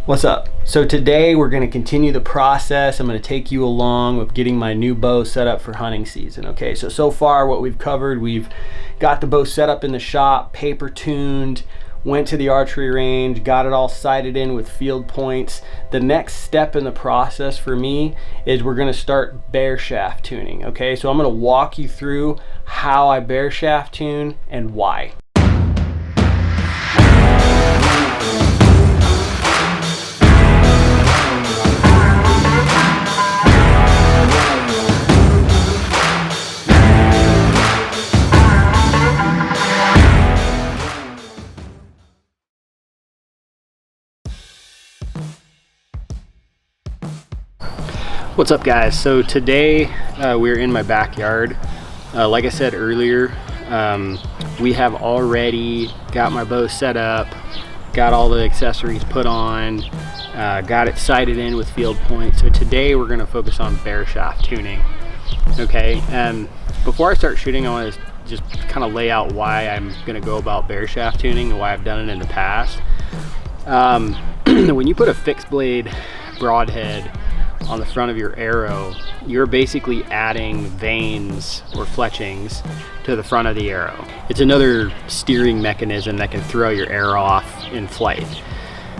What's up? So today we're going to continue the process. I'm going to take you along with getting my new bow set up for hunting season. Okay, so far what we've covered, we've got the bow set up in the shop, paper tuned, went to the archery range, got it all sighted in with field points. The next step in the process for me is we're going to start Bareshaft tuning. Okay, so I'm going to walk you through how I Bareshaft tune and why. What's up, guys? So today we're in my backyard. Like I said earlier, we have already got my bow set up, got all the accessories put on, got it sighted in with field points. So today we're going to focus on Bareshaft tuning. Okay, and before I start shooting, I want to just kind of lay out why I'm going to go about Bareshaft tuning and why I've done it in the past. When you put a fixed blade broadhead on the front of your arrow, you're basically adding vanes or fletchings to the front of the arrow. It's another steering mechanism that can throw your arrow off in flight.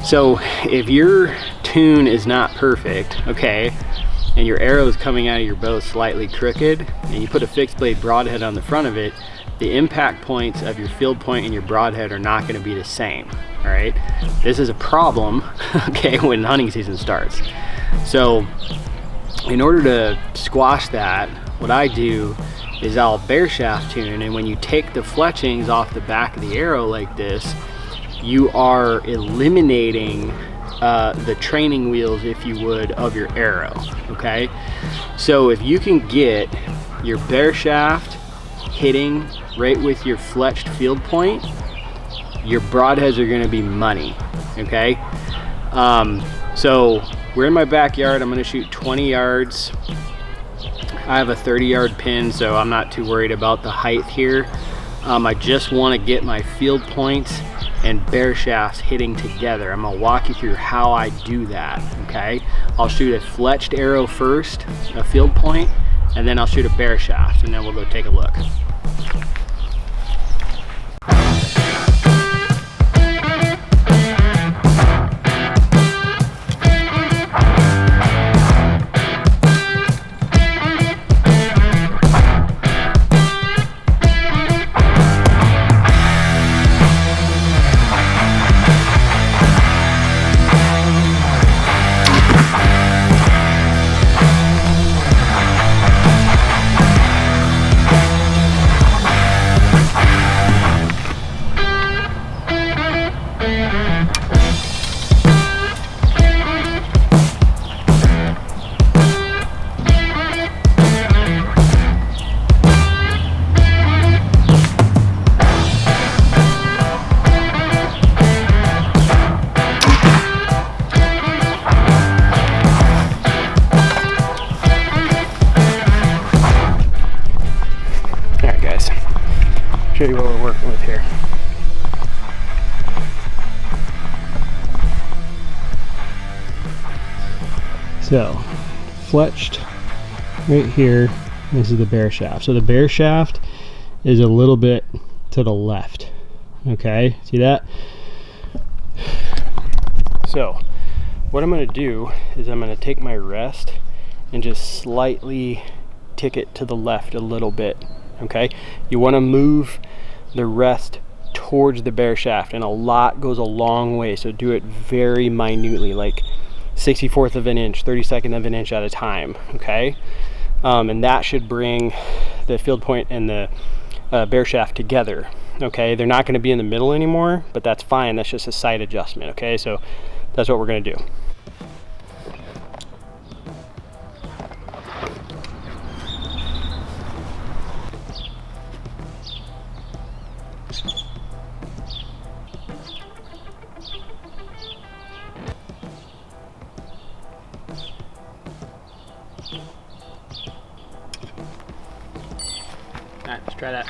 So if your tune is not perfect, okay, and your arrow is coming out of your bow slightly crooked, and you put a fixed blade broadhead on the front of it, the impact points of your field point and your broadhead are not going to be the same. All right, this is a problem, okay, when hunting season starts. So in order to squash that, what I do is I'll Bareshaft tune, and when you take the fletchings off the back of the arrow like this, you are eliminating the training wheels, if you would, of your arrow. Okay, so if you can get your Bareshaft hitting right with your fletched field point, your broadheads are going to be money. Okay, so we're in my backyard. I'm going to shoot 20 yards. I have a 30-yard pin, so I'm not too worried about the height here. I just want to get my field points and Bareshafts hitting together. I'm going to walk you through how I do that. Okay, I'll shoot a fletched arrow first, a field point, and then I'll shoot a Bareshaft, and then we'll go take a look. Show you what we're working with here. So, fletched right here, this is the Bareshaft. So the Bareshaft is a little bit to the left. Okay, see that? So, what I'm going to do is I'm going to take my rest and just slightly tick it to the left a little bit. Okay, you want to move the rest towards the Bareshaft, and a lot goes a long way, so do it very minutely, like 64th of an inch, 32nd of an inch at a time. Okay, and that should bring the field point and the Bareshaft together. Okay, they're not going to be in the middle anymore, but that's fine. That's just a sight adjustment. Okay, so that's what we're going to do. All right, let's try that.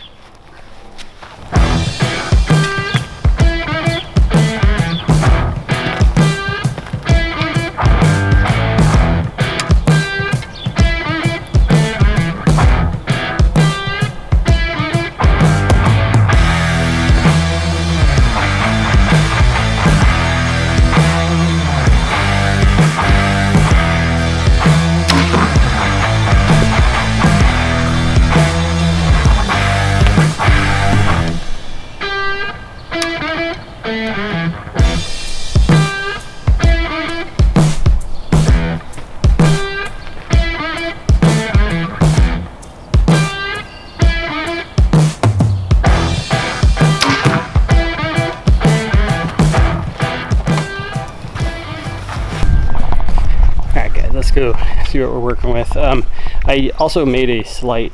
let's go see what we're working with. I also made a slight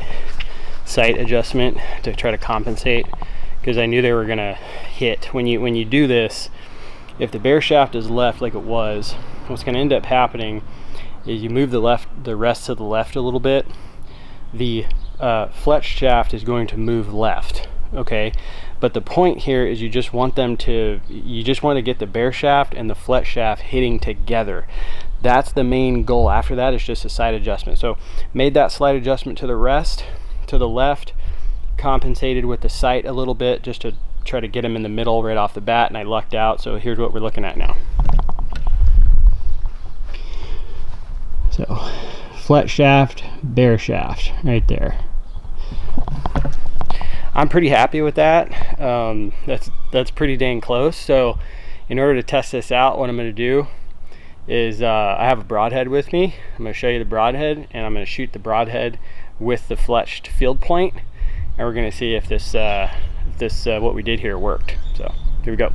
sight adjustment to try to compensate, because I knew they were gonna hit. When you do this, if the Bareshaft is left like it was, what's gonna end up happening is you move the rest to the left a little bit, the fletch shaft is going to move left, okay? But the point here is you just want to get the Bareshaft and the fletch shaft hitting together. That's the main goal. After that, it's just a side adjustment. So made that slight adjustment to the left, compensated with the sight a little bit just to try to get them in the middle right off the bat, and I lucked out. So here's what we're looking at now. So fletch shaft, Bareshaft right there. I'm pretty happy with that. That's pretty dang close. So in order to test this out, what I'm going to do is I have a broadhead with me. I'm going to show you the broadhead, and I'm going to shoot the broadhead with the fletched field point, and we're going to see if this what we did here worked. So here we go.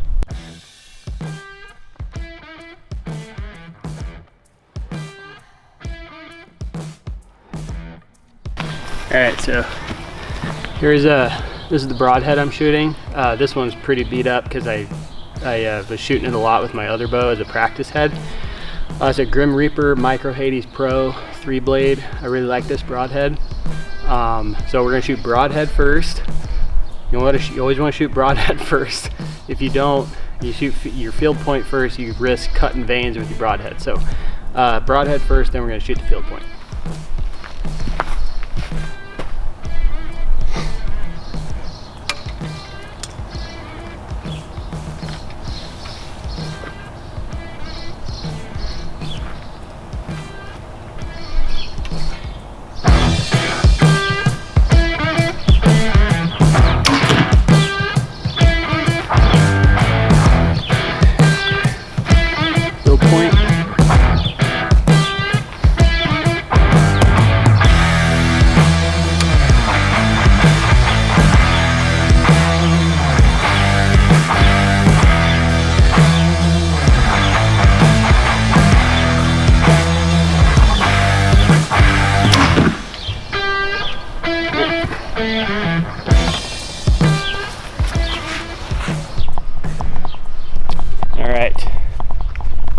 All right, so here's this is the broadhead I'm shooting. This one's pretty beat up because I was shooting it a lot with my other bow as a practice head. It's a Grim Reaper Micro Hades Pro 3-blade. I really like this broadhead. So we're gonna shoot broadhead first. You always want to shoot broadhead first. If you don't, you shoot your field point first, you risk cutting veins with your broadhead. So broadhead first, then we're gonna shoot the field point.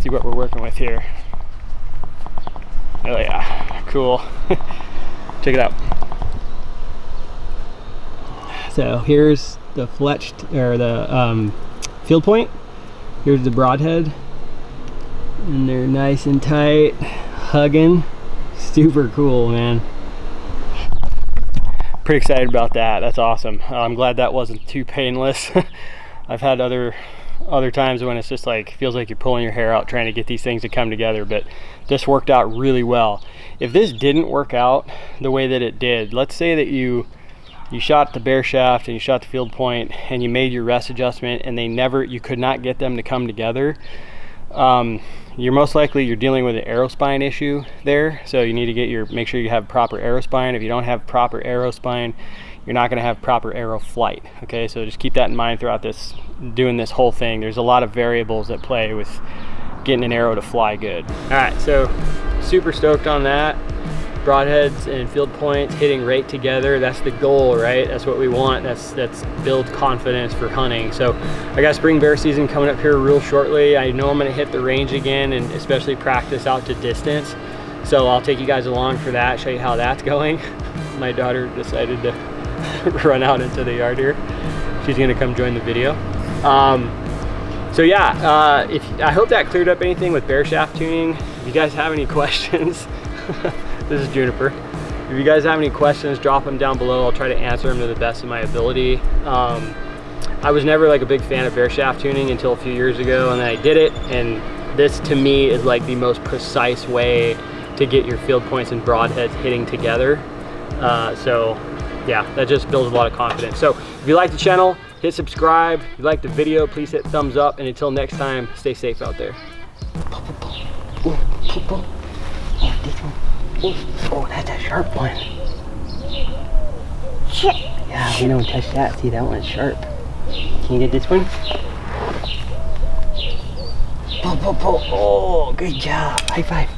See what we're working with here. Oh yeah, cool. Check it out. So here's the fletched, or the field point. Here's the broadhead, and they're nice and tight, hugging. Super cool, man. Pretty excited about that. That's awesome. I'm glad that wasn't too painless. I've had other times when it's just like, feels like you're pulling your hair out trying to get these things to come together, but this worked out really well. If this didn't work out the way that it did, let's say that you shot the Bareshaft and you shot the field point and you made your rest adjustment and you could not get them to come together, you're most likely dealing with an arrow spine issue there. So you need to make sure you have proper arrow spine. If you don't have proper arrow spine, you're not going to have proper arrow flight. Okay, so just keep that in mind throughout doing this whole thing. There's a lot of variables at play with getting an arrow to fly good. All right, so super stoked on that. Broadheads and field points hitting right together. That's the goal, right? That's what we want. That's build confidence for hunting. So I got spring bear season coming up here real shortly. I know I'm going to hit the range again, and especially practice out to distance. So I'll take you guys along for that, show you how that's going. My daughter decided to run out into the yard here. She's gonna come join the video. So yeah, I hope that cleared up anything with Bareshaft tuning. If you guys have any questions, this is Juniper. If you guys have any questions, drop them down below. I'll try to answer them to the best of my ability. I was never like a big fan of Bareshaft tuning until a few years ago, and then I did it, and this to me is like the most precise way to get your field points and broadheads hitting together. So yeah, that just builds a lot of confidence. So if you like the channel, hit subscribe. If you like the video, please hit thumbs up, and until next time, stay safe out there. Oh, that's a sharp one. Shit. Yeah, we don't touch that. See, that one's sharp. Can you get this one? Pull. Oh, good job. High five.